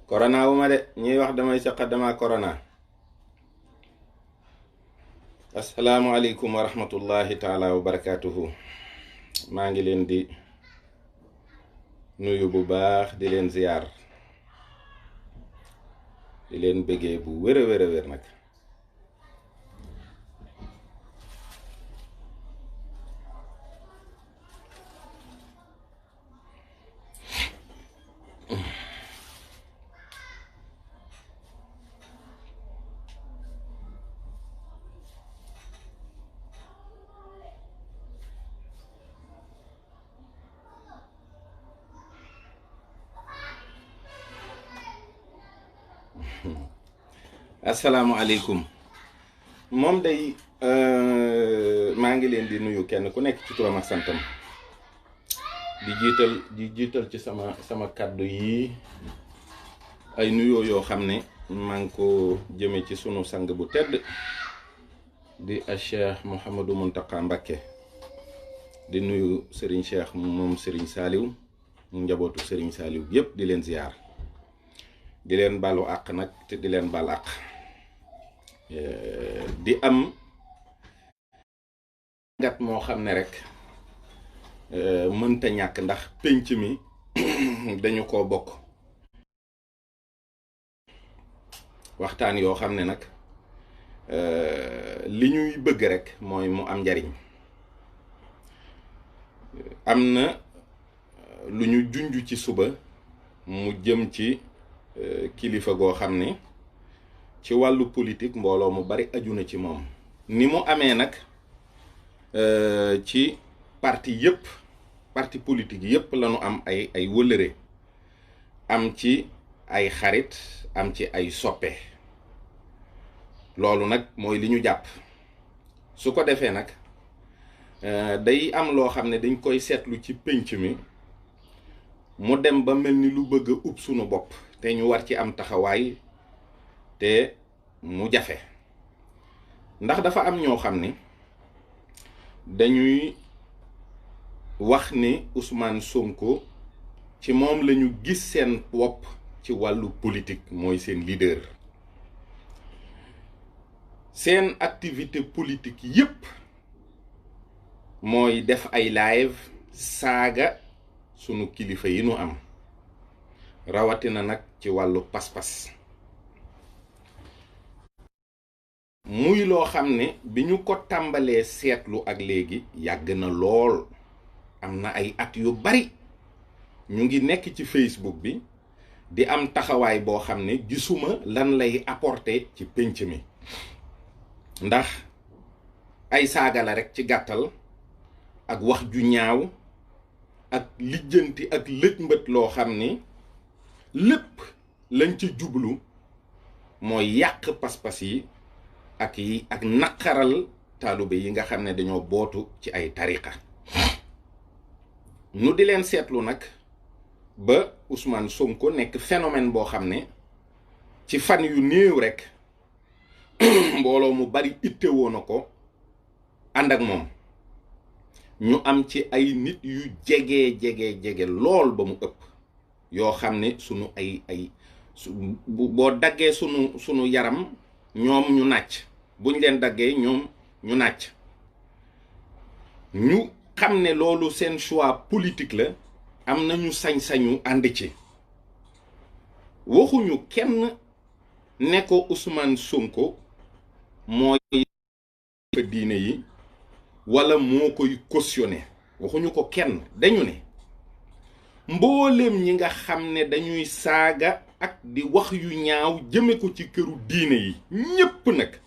corona wu ma de ñuy wax damay saqa dama corona. asalaamualeykum wa rahmatullahi taala wa barakatuhu. maa ngi leen di nuyu bu baax di leen ziyaar di leen bëggee bu wér a wér nag. asalaamualeykum moom day maa ngi leen di nuyu kenn ku nekk ci turam ak santam di jiital ci sama kàddu yi ay nuyoo yoo xam ne maa ngi ko jëme ci sunu sang bu tedd di a Cheikh Mouhamadou Mountakha Mbacké di nuyu Serigne Cheikh moom Serigne Saliou mu njabootu Serigne Saliou yépp di leen ziyaar di leen balu àq nag te di leen bal àq di am ngat moo xam ne rek mënta ñàkk ndax pénc mi dañu ko bokk waxtaan yoo xam ne nag li ñuy bëgg rek mooy mu am njariñ. am na lu ñu junj ci suba mu jëm ci kilifa goo xam ne ci wàllu politique mbooloo mu bari aju na ci moom ni mu amee nag ci parti politique yépp lañu am ay wëllëre am ci ay xarit am ci ay soppe loolu nag mooy li ñu jàpp su ko defee nag day am loo xam ne dañ koy seetlu ci pénc mi mu dem ba mel ni lu bëgg a ub sunu bopp te ñu war ci am taxawaay te mu jafe ndax dafa am ñoo xam ne dañuy wax ni Ousmane Sonko ci moom lañu gis seen bopp ci wàllu politique mooy seen leader. seen activité politique yépp mooy def ay live saaga sunu kilifa yi nu am rawatina nag ci wàllu pas-pas muy loo xam ne bi ñu ko tàmbalee seetlu ak léegi yàgg na lool am na ay at yu bari ñu ngi nekk ci Facebook bi di am taxawaay boo xam ne gisuma lan lay apporter ci pénc mi ndax ay saaga la rekk ci gàttal ak wax ju ñaaw ak lijjanti ak lëj mbët loo xam ni lépp lañ ca jublu mooy yàq pas-pas yi ak naqaral taalibe yi nga xam ne dañoo bootu ci ay tariqa nu di leen seetlu nag ba Ousmane Sonko nekk phénomène boo xam ne ci fan yu néew rekk mbooloo mu bari ittewoo na ko ànd ak moom ñu am ci ay nit yu jege lool ba mu ëpp yoo xam ne sunu boo daggee sunu yaram ñoom ñu nàcc buñ leen daggee ñoom ñu nàcc ñu xam ne loolu seen choix politique la am nañu sañ-sañu ànd ci waxuñu kenn ne ko Ousmane Sonko mooy diine yi wala moo koy cautionné waxuñu ko kenn dañu ne mbooleem ñi nga xam ne dañuy saaga ak di wax yu ñaaw jëme ko ci këru diine yi ñépp nag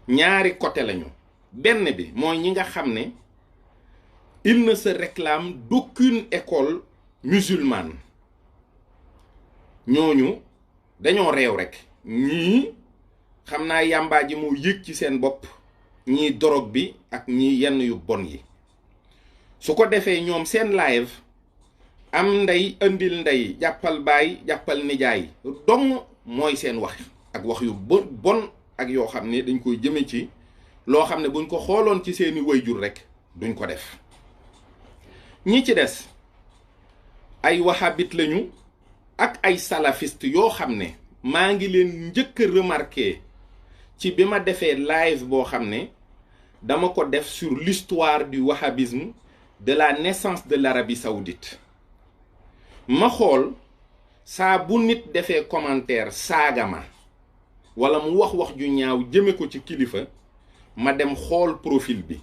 ñaari côté lañu benn bi mooy ñi nga xam ne il ne se réclame d'aucune école musulmane ñooñu dañoo réew rekk ñii xam naa yàmbaa ji moo yëg ci seen bopp ñii dorog bi ak ñii yenn yu bon yi su ko defee ñoom seen live am ndey indil ndey jàppal baay jàppal nijaay dong mooy seen wax ak wax yu bon ak yoo xam ne dañ koy jëme ci loo xam ne buñ ko xooloon ci seeni wayjur rekk duñ ko def. ñi ci des ay wahhabite lañu ak ay salafiste yoo xam ne maa ngi leen njëkk a remarqué ci bi ma defee live boo xam ne dama ko def sur l'histoire du wahhabisme de la naissance de l'Arabie saoudite. ma xool saa bu nit defee commentaire saaga ma wala mu wax ju ñaaw jëme ko ci kilifa, ma dem xool profil bi.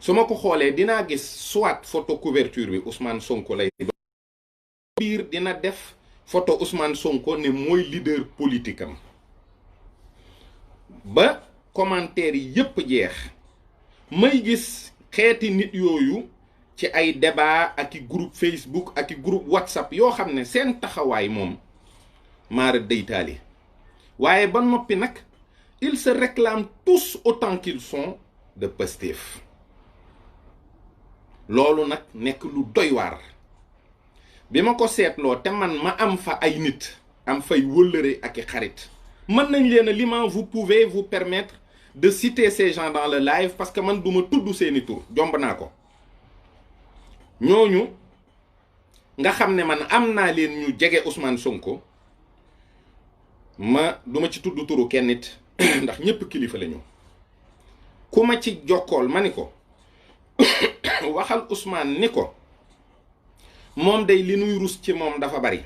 su ma ko xoolee dinaa gis soit photo couverture bi Ousmane Sonko lay biir, dina def photo Ousmane Sonko ne mooy leader politique am. ba commentaire yi yépp jeex may gis xeeti nit yooyu ci ay débat ak i groupe Facebook ak i groupe WhatsApp yoo xam ne seen taxawaay moom maara deytaali. waaye ba noppi nag ils se réclament tous autant qu'ils sont de Pastef. loolu nag nekk lu doy waar. bi ma ko seetloo te man ma am fa ay nit am fay wëllëre ak i xarit, mën nañ leen a liman, vous pouvez vous permettre de citer ces gens dans le live parce que man duma tudd seeni tur, jomb naa ko. ñooñu nga xam ne man am naa leen ñu jege Ousmane Sonko, ma duma ci tudd turu kenn nit ndax ñépp kilifa lañu. ku ma ci jokkool ma ni ko waxal Ousmane ni ko moom day li nuy rus ci moom dafa bari,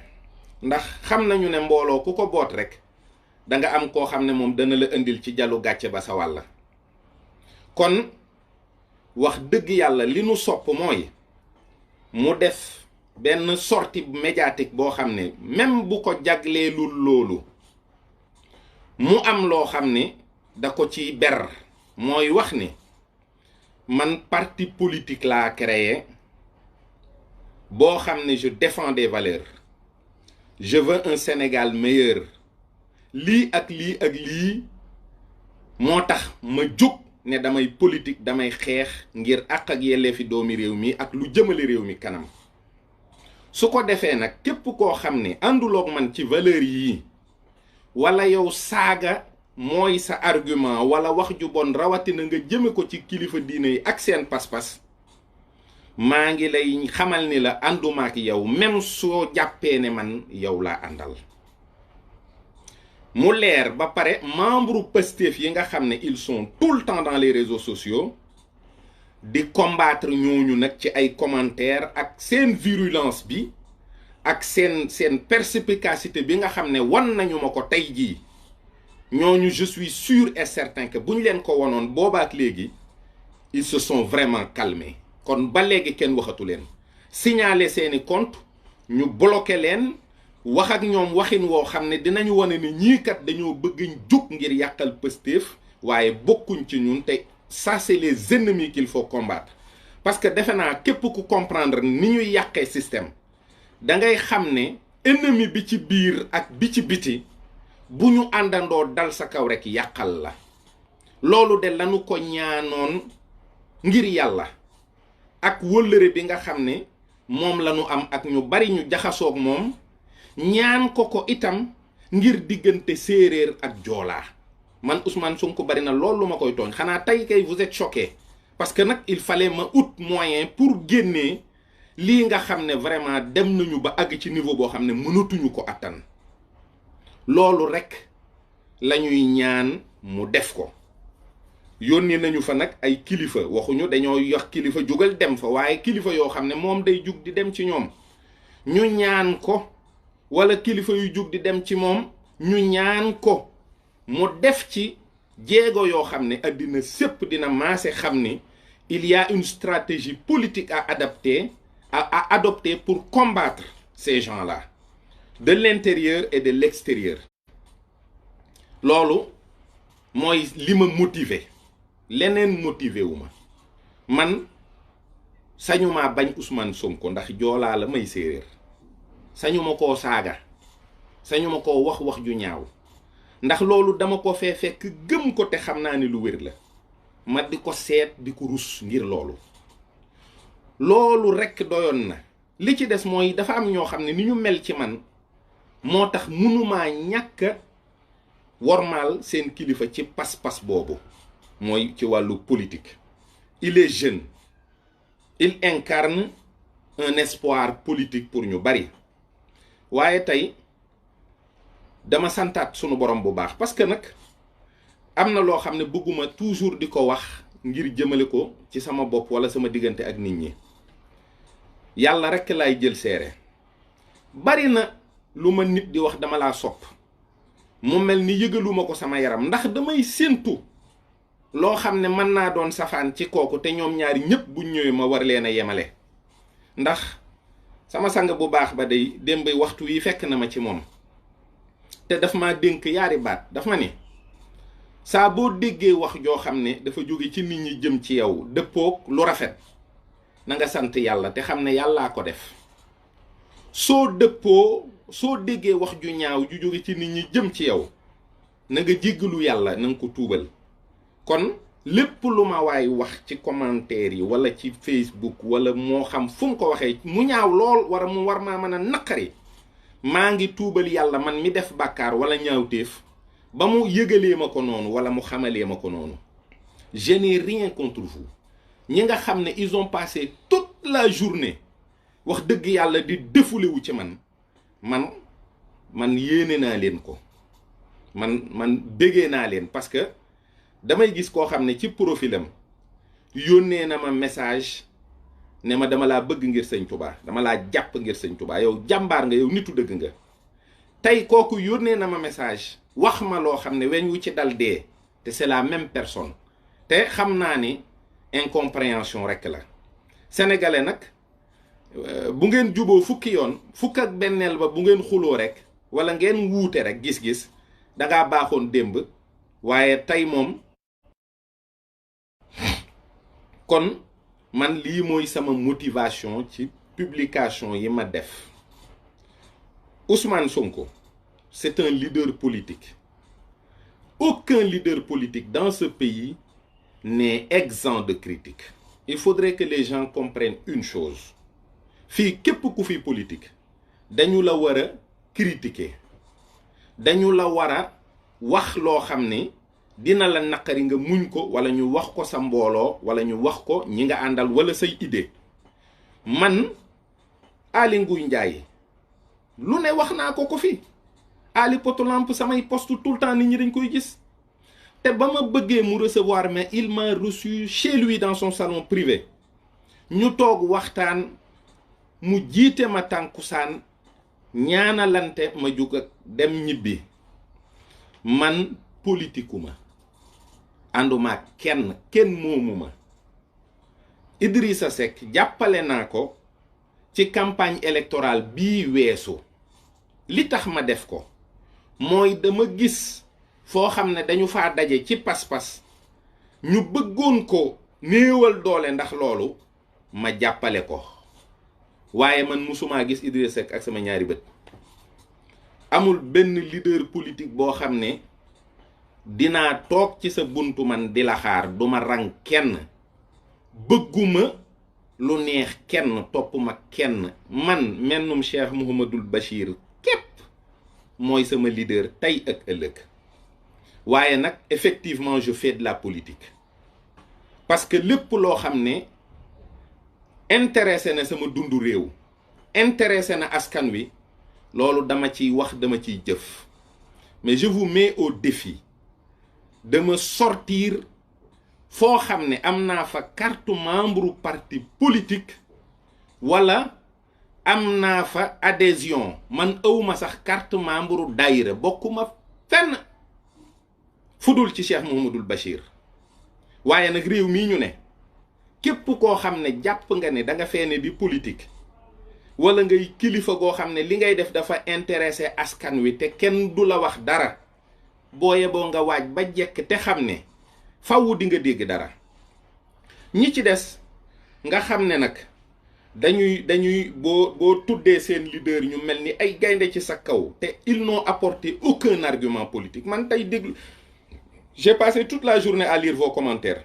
ndax xam nañu ne mbooloo ku ko boot rek danga am koo xam ne moom dana la indil ci jalu gàcce ba sa wàll. kon wax dëgg yàlla li nu sopp mooy mu def benn sortie médiatique boo xam ne même bu ko jagleelul loolu, mu am loo xam ne da ko ci ber, mooy wax ni man parti politique laa créé boo xam ne je défends des valeurs, je veux un Sénégal meilleur, lii ak lii ak lii moo tax ma jóg ne damay politique, damay xeex ngir àq ak yelleefi doomi réew mi ak lu jëmale réew mi kanam. su ko defee nag képp koo xam ne ànduloog man ci valeurs yii, wala yow saaga mooy sa argument wala wax ju bon rawatina nga jëme ko ci kilifa diine yi ak seen pas-pas, maa ngi lay xamal ni la ànduma ak yow, même soo jàppee ne man yow laa àndal. mu leer ba pare membre Pastef yi nga xam ne ils sont tout le temps dans les réseaux sociaux di combattre ñooñu nag ci ay commentaires ak seen virulence bi ak seen perspicacité bi nga xam ne wan nañu ma ko tey jii. ñooñu je suis sûr et certain que bu ñu leen ko wonoon boobaak léegi ils se sont vraiment calmés. kon ba léegi kenn waxatu leen, signaler seeni compte ñu bloqué leen, wax ak ñoom waxin woo xam ne dinañu wane ne ñii kat dañoo bëgg jóg ngir yàqal Pastef waaye bokkuñ ci ñun. te ça c'est les ennemis qu'il faut combattre, parce que defe naa képp ku comprendre ni ñuy yàqee système da ngay xam ne ennemi bi ci biir ak bi ci biti bu ñu àndandoo dal sa kaw rek yàqal la. loolu de lañu ko ñaanoon ngir yàlla ak wëllëre bi nga xam ne moom lañu am ak ñu bari ñu jaxasoog moom, ñaan ko itam ngir diggante séeréer ak joolaa. man Ousmane Sonko bari na loolu ma koy tooñ, xanaa tey kay vous êtes choqué parce que nag il fallait ma ut moyen pour génnee lii nga xam ne vraiment dem nañu ba àgg ci niveau boo xam ne mënatuñu ko attan. loolu rek lañuy ñaan mu def ko. yónni nañu fa nag ay kilifa, waxuñu dañoo yox kilifa jógal dem fa, waaye kilifa yoo xam ne moom day jug di dem ci ñoom ñu ñaan ko, wala kilifa yu jug di dem ci moom ñu ñaan ko mu def ci jéego yoo xam ne àddina sépp dina maase xam ni il y a une stratégie politique à adopter pour combattre ces gens-là de l'intérieur et de l'extérieur. loolu mooy li ma motiver, leneen motiver wu ma. man sañuma bañ Ousmane Sonko ndax joolaa la may séeréer, sañuma koo saaga, sañuma koo wax ju ñaaw, ndax loolu dama ko fee fekk gëm ko te xam naa ni lu wér la. ma di ko seet di ko rus ngir loolu rekk doyoon na. li ci des mooy dafa am ñoo xam ne ni ñu mel ci man moo tax mënumaa ñàkk wormaal seen kilifa ci pas-pas boobu, mooy ci wàllu politique. il est jeune, il incarne un espoir politique pour ñu bari. waaye tey dama santaat sunu borom bu baax parce que nag am na loo xam ne bëgguma toujours di ko wax ngir jëmale ko ci sama bopp wala sama diggante ak nit ñi. yàlla rekk laay jël seere. bari na lu ma nit di wax dama laa sopp mu mel ni yëgaluma ko sama yaram ndax damay séentu loo xam ne mën naa doon safaan ci kooku te ñoom ñaari ñépp buñ ñëwee ma war leen a yemale. ndax sama sang bu baax ba day démb waxtu wi fekk na ma ci moom te daf ma dénk yaari baat. daf ma ne saa boo déggee wax joo xam ne dafa jóge ci nit ñi jëm ci yow dëppook lu rafet na nga sant yàlla te xam ne yàllaa ko def. soo déggee wax ju ñaaw ju jóge ci nit ñi jëm ci yow na nga jéggalu yàlla na nga ko tuubal. kon lépp lu ma waay wax ci commentaire yi wala ci Facebook wala moo xam fu mu ko waxee mu ñaaw lool mu war maa mën a naqari maa ngi tuubal yàlla man mi def bàkkaar wala ñaawteef ba mu yëgalee ma ko noonu wala mu xamalee ma ko noonu. Je n'ai rien contre vous. ñi nga xam ne ils ont passé toute la journée wax dëgg yàlla di defulewu ci man yéene naa leen ko man béggee naa leen parce que damay gis koo xam ne ci profilam yónnee na ma message ne ma dama laa bëgg ngir sëñ Touba dama laa jàpp ngir sëñ Touba yow jàmbaar nga yow nitu dëgg nga. tey kooku yónnee na ma message wax ma loo xam ne weñ wu ci dal dee te c'est la même personne te xam naa ni incompréhension rekk la. sénégalais nag bu ngeen juboo fukki yoon fukk ak benneel ba bu ngeen xuloo rek wala ngeen wuute rek gis-gis dangaa baaxoon démb waaye tey moom. kon man lii mooy sama motivation ci publication yi ma def. Ousmane Sonko c'est un leader politique. Aucun leader politique dans ce pays n'est exempt de critique. Il faudrait que les gens comprennent une chose. fii képp ku fi politique dañu la war a critiquer dañu la war a wax loo xam ne dina la naqari nga muñ ko wala ñu wax ko sa mbooloo wala ñu wax ko ñi nga àndal wala say idée. man Aly Ngouille Ndiaye lu ne wax naa ko fi Ali Potolamp samay poste tout le temps nit ñi dañ koy gis te ba ma bëggee mu recevoir mais il m'a reçu chez lui dans son salon privé ñu toog waxtaan mu jiite ma tànkusaan ñaanalante ma jug ak dem ñibbi. man politikuma ànduma kenn moomuma. Idrissa Seck jàppale naa ko ci campagne électorale bii weesu li tax ma def ko mooy dama gis foo xam ne dañu faa daje ci pas-pas ñu bëggoon ko néewal doole ndax loolu ma jàppale ko waaye man musumaa gis Idrissa Seck ak sama ñaari bët. amul benn leader politique boo xam ne dinaa toog ci sa buntu man di la xaar duma rang kenn bëgguma lu neex kenn toppuma kenn man mennum Cheikh Mouhamadoul Bachir képp mooy sama leader tey ak ëllëg. waaye nag effectivement je fais de la politique parce que lépp loo xam ne intéressé na sama dundu réew intéressé na askan wi loolu dama ciy wax dama ciy jëf. mais je vous mets au défi de me sortir foo xam ne am naa fa carte membre parti politique wala am naa fa adhésion man awma sax carte membre daayira bokkuma fenn fudul ci Cheikh Mouhamadoul Bachir. waaye nag réew mii ñu ne képp koo xam ne jàpp nga ne da nga fee ne di politique wala ngay kilifa goo xam ne li ngay def dafa intéressé askan wi te kenn du la wax dara booye boo nga waaj ba jekk te xam ne faww di nga dégg dara. ñi ci des nga xam ne nag dañuy boo tuddee seen leader ñu mel ni ay gaynde ci sa kaw te ils n'ont apporté aucun argument politique. man tey déglu j'ai passé toute la journée à lire vos commentaires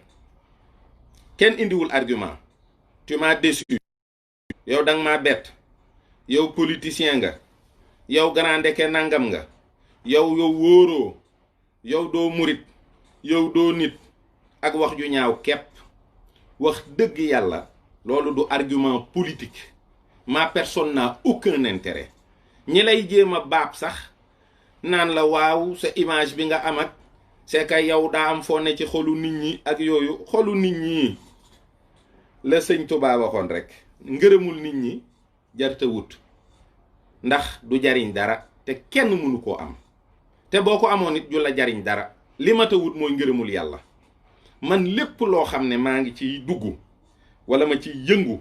kenn indiwul argument. tu m'as déçu. yow danga maa bett. yow politicien nga. yow grand ndeke nangam nga. yow wóoroo. yow doo murit. yow doo nit. ak wax ju ñaaw kepp. wax dëgg yàlla loolu du argument politique. Ma personne n'a aucun intérêt. ñi lay jéem a baab sax naan la waaw sa image bi nga am ak c'est que yow daa am foo ne ci xolu nit ñi ak yooyu. xolu nit ñi la sëñ Tuubaa waxoon rek ngërëmul nit ñi jarta wut ndax du jariñ dara te kenn mënu koo am te boo ko amoon it ju la jariñ dara li ma ta wut mooy ngërëmul yàlla. man lépp loo xam ne maa ngi ciy dugg wala ma ciy yëngu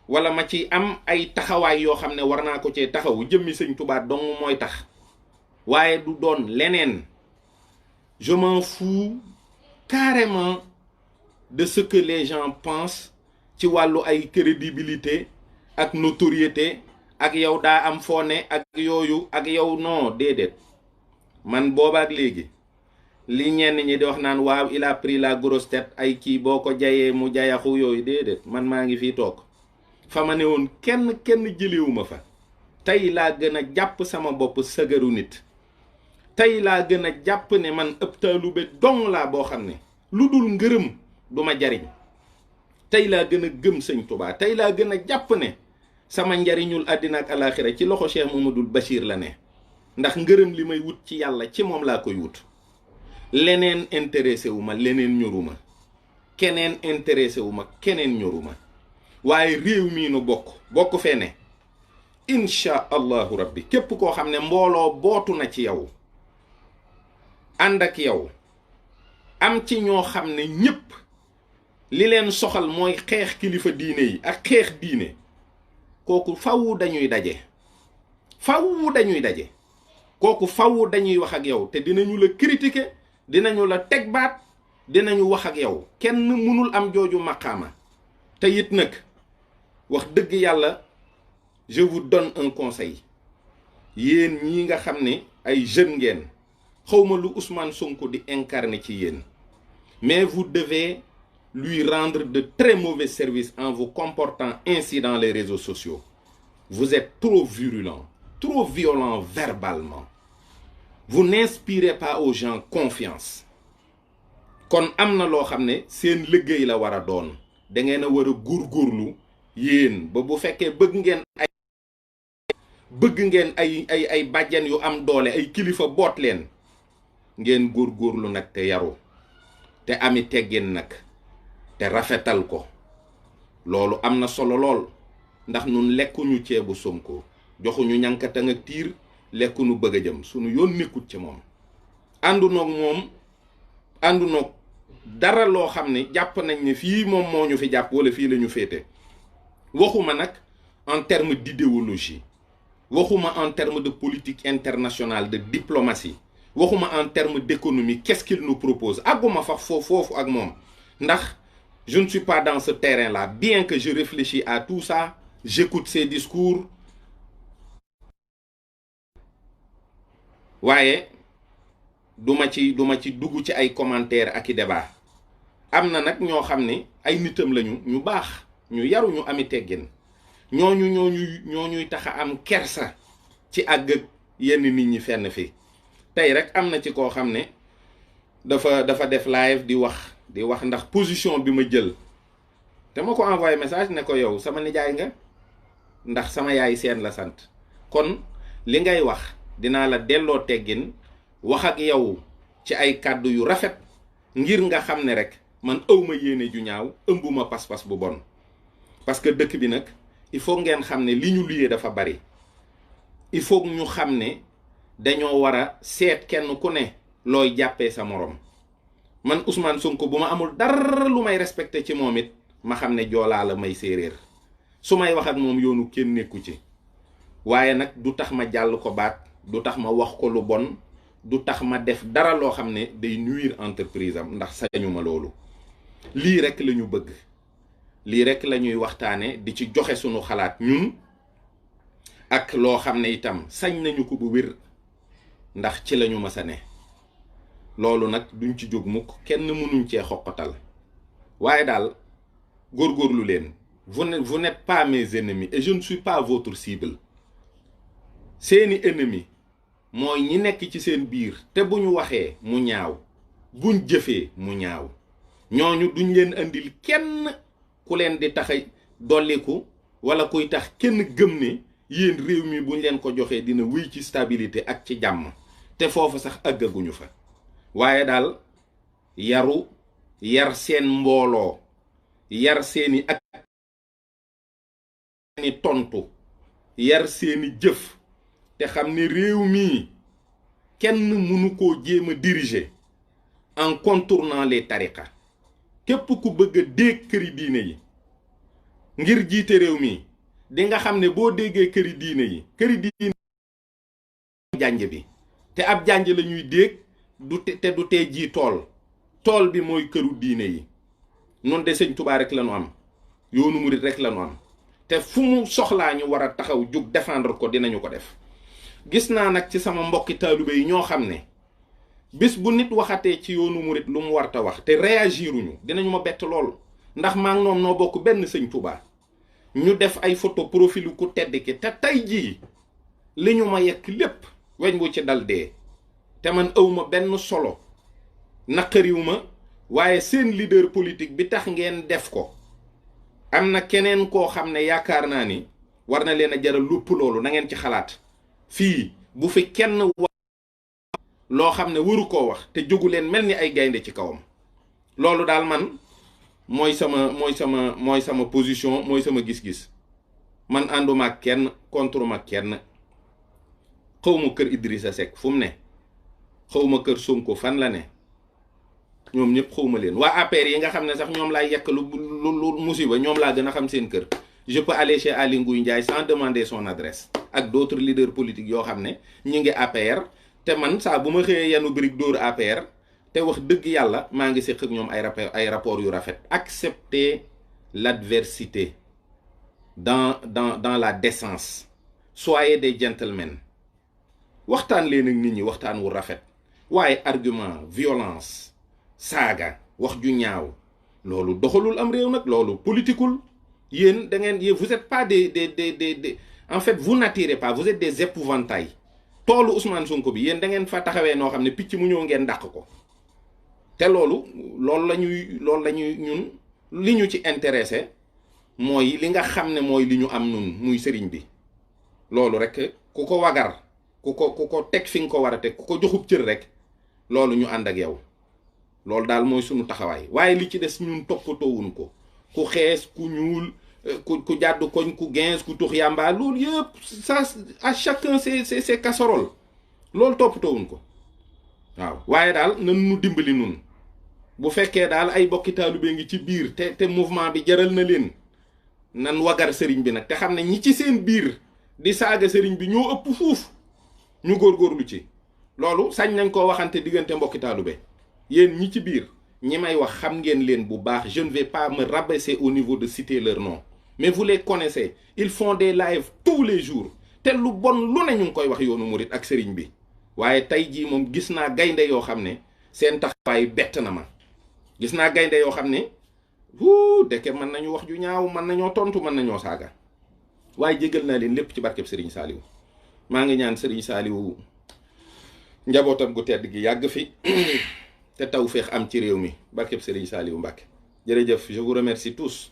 wala ma ci am ay taxawaay yoo xam ne war naa ko cee taxawu jëmmi sëñ Tuubaa dong mooy tax waaye du doon leneen. Je m'en fous carrément de ce que les gens pensent ci wàllu ay crédibilité ak notoriété ak yow daa am foo ne ak yooyu ak yow non déedéet. man boobaak léegi li ñenn ñi di wax naan waaw il a pris la grosse tête ay kii boo ko jayee mu jayaxu yooyu déedéet man maa ngi fii toog fa ma ne woon kenn jëlewuma fa. tey laa gën a jàpp sama bopp sëgëru nit. tey laa gën a jàpp ne man ëpp taalube dong laa boo xam ne lu dul ngërëm du ma jariñ. tey laa gën a gëm sëñ Tuubaa. tey laa gën a jàpp ne sama njariñul àddina ak alaaxira ci loxo Cheikh Mamadou Bachir la ne. ndax ngërëm li may wut ci yàlla ci moom laa koy wut. leneen intéressé wu ma leneen ñoruma. keneen intéressé wu ma keneen ñoruma. waaye réew mii nu bokk fee ne incha allahu rabbi képp koo xam ne mbooloo bootu na ci yow ànd ak yow am ci ñoo xam ne ñépp li leen soxal mooy xeex kilifa diine yi ak xeex diine kooku faw dañuy daje. kooku faw dañuy wax ak yow te dinañu la critiquer dinañu la teg baat dinañu wax ak yow kenn mënul am jooju maqaama. te it nag wax dëgg yàlla je vous donne un conseil yéen ñi nga xam ne ay jeunes ngeen xawma lu Ousmane Sonko di incarner ci yéen mais vous devez lui rendre de très mauvais services en vous comportant ainsi dans les réseaux sociaux. Vous êtes trop virulent, trop violent verbalement. Vous n'inspirez pas aux gens confiance. kon am na loo xam ne seen liggéey la war a doon da ngeen a war a góorgóorlu yéen ba bu fekkee bëgg ngeen ay bàjjan yu am doole ay kilifa boot leen ngeen góorgóorlu nag te yaru te ami teggin nag te rafetal ko. loolu am na solo lool ndax nun lekkuñu ceebu Sonko joxuñu ñankatang ak tiir lekkuñu bëgg a jëm sunu yoon nekkut ci moom. àndunoog dara loo xam ne jàpp nañ ne fii moom moo ñu fi jàpp wala fii la ñu féete. waxuma nag en terme d'idéologie waxuma en terme de politique internationale de diplomatie waxuma en terme d'économie qu'est-ce qu'il nous propose àgguma fa foofu ak moom ndax je ne suis pas dans ce terrain-là bien que je réfléchis à tout ça j'écoute ses discours waaye duma ci dugg ci ay commentaires ak i débat. am na nag ñoo xam ne ay nitam lañu ñu baax ñu yaru ñu ami teggin ñooñuy tax a am kersa ci àgg yenn nit ñi fenn fi. tey rek am na ci koo xam ne dafa def live di wax ndax position bi ma jël te ma ko envoyé message ne ko yow sama nijaay nga ndax sama yaay seen la sant kon li ngay wax dinaa la delloo teggin wax ak yow ci ay kàddu yu rafet ngir nga xam ne rek man awma yéene ju ñaaw ëmbuma pas-pas bu bon. parce que dëkk bi nag il faut ngeen xam ne li ñu luyee dafa bari il faut ñu xam ne dañoo war a seet kenn ku ne looy jàppee sa morom. man Ousmane Sonko bu ma amul dara lu may respecté ci moom it ma xam ne joolaa la may séeréer su may wax ak moom yoonu kenn nekku ci waaye nag du tax ma jàll ko baat du tax ma wax ko lu bon du tax ma def dara loo xam ne day nuire entreprise am ndax sañu ma loolu. lii rek la ñu bëgg lii rek la ñuy waxtaane di ci joxe sunu xalaat ñun ak loo xam ne itam sañ nañu ko bu wér ndax ci lañu mës a ne. loolu nag duñ ci jóg mukk kenn mënuñ cee xoqatal waaye daal góorgóorlu leen. vous n'êtes pas mes ennemis et je ne suis pas votre cible. seeni ennemi mooy ñi nekk ci seen biir te bu ñu waxee mu ñaaw buñ jëfee mu ñaaw ñooñu duñ leen andil kenn ku leen di taxa dolliku wala kuy tax kenn gëm ne yéen réew mi buñ leen ko joxee dina wéy ci stabilité ak ci jàmm te foofu sax àggaguñu fa. waaye daal yaru yar seen mbooloo yar seeni ak seeni tontu yar seeni jëf te xam ne réew mii kenn mënu koo jéem a diriger en contournant les tariqa. képp ku bëgg a dégg këri diine yi ngir jiite réew mi di nga xam ne boo déggee këri diine jànj bi te ab jànj la ñuy dégg te du tee ji tool bi mooy këru diine yi. noonu de sëñ Tuubaa rek la ñu am yoonu murit rek la ñu am te fu mu soxlaa ñu war a taxaw jug défendre ko dinañu ko def. gis naa nag ci sama mbokki taalibe yi ñoo xam ne bis bu nit waxatee ci yoonu murit lu mu warta wax te réagiruñu dinañu ma bett lool ndax maa ngi ñoom noo bokk benn sëñ Tuubaa ñu def ay photo profil ku tedd ki te tey jii li ñu ma yekk lépp weñ bu ci dal dee te man awma benn solo naqariw ma waaye seen leader politique bi tax ngeen def ko am na keneen koo xam ne yaakaar naa ni war na leen a jaral lupp loolu na ngeen ci xalaat. fii bu fi kenn wax loo xam ne waru koo wax te jógu leen mel ni ay gaynde ci kawam. loolu daal man mooy sama position mooy sama gis-gis. man ànduma ak kenn contre ma kenn. xawma kër Idrissa Seck fu mu ne xawma kër Sonko fan la ne ñoom ñëpp xawma leen. waa APR yi nga xam ne sax ñoom laay yekk lu musiba ñoom laa gën a xam seen kër. je peux aller chez Aly Ngouille Ndiaye sans demander son adresse. ak d'autres leaders politiques yoo xam ne ñu ngi APR te man saa bu ma xëyee yanu brique dóor APR te wax dëgg yàlla maa ngi séq ak ñoom ay rapport yu rafet. accepter l'adversité dans la décence. soyez des gentlemen. waxtaan leen ak nit ñi waxtaan wu rafet waaye argument violence saaga wax ju ñaaw loolu doxalul am réew nag loolu politikul. yéen da ngeen vous êtes pas des en fait vous n'attirez pas, vous êtes des épouvantails. toolu Ousmane Sonko bi yéen da ngeen fa taxawee noo xam ne picc mu ñëw ngeen dàq ko te loolu la ñuy ñun li ñu ci intéressé mooy li nga xam ne mooy li ñu am nun muy sëriñ bi. loolu rek ku ko wagar ku ko teg fi nga ko war a teg ku ko joxub cër rek loolu ñu ànd ak yow loolu daal mooy sunu taxawaay. waaye li ci des ñun toppatoowuñ ko ku xees ku ñuul ku jàdd koñ ku gens ku tux yàmbaa loolu yëpp ça à chacun ses casseroles loolu toppatoowuñ ko waaw. waaye daal nan nu dimbali nun bu fekkee daal ay bokki taalibe ngi ci biir te mouvement bi jaral na leen nan wagar sëriñ bi nag te xam ne ñi ci seen biir di saaga sëriñ bi ñoo ëpp fuuf ñu góorgóorlu ci loolu sañ nañ koo waxante diggante mbokki taalibe. yéen ñi ci biir ñi may wax xam ngeen leen bu baax. je ne vais pas me rabaisser au niveau de citer leur nom mais vous les connaissez. ils font des lives tous les jours te lu bon lu ne ñu ngi koy wax yoonu murit ak sëriñ bi. waaye tey jii moom gis naa gaynde yoo xam ne seen taxawaay bett na ma. gis naa gaynde yoo xam ne deke mën nañu wax ju ñaaw mën nañoo tontu mën nañoo saaga waaye jégal naa leen lépp ci barkeb Serigne Saliou. maa ngi ñaan Serigne Saliou njabootam gu tedd gi yàgg fi te tawfeex am ci réew mi barkeb Serigne Saliou Mbacké. jërëjëf, je vous remercie tous.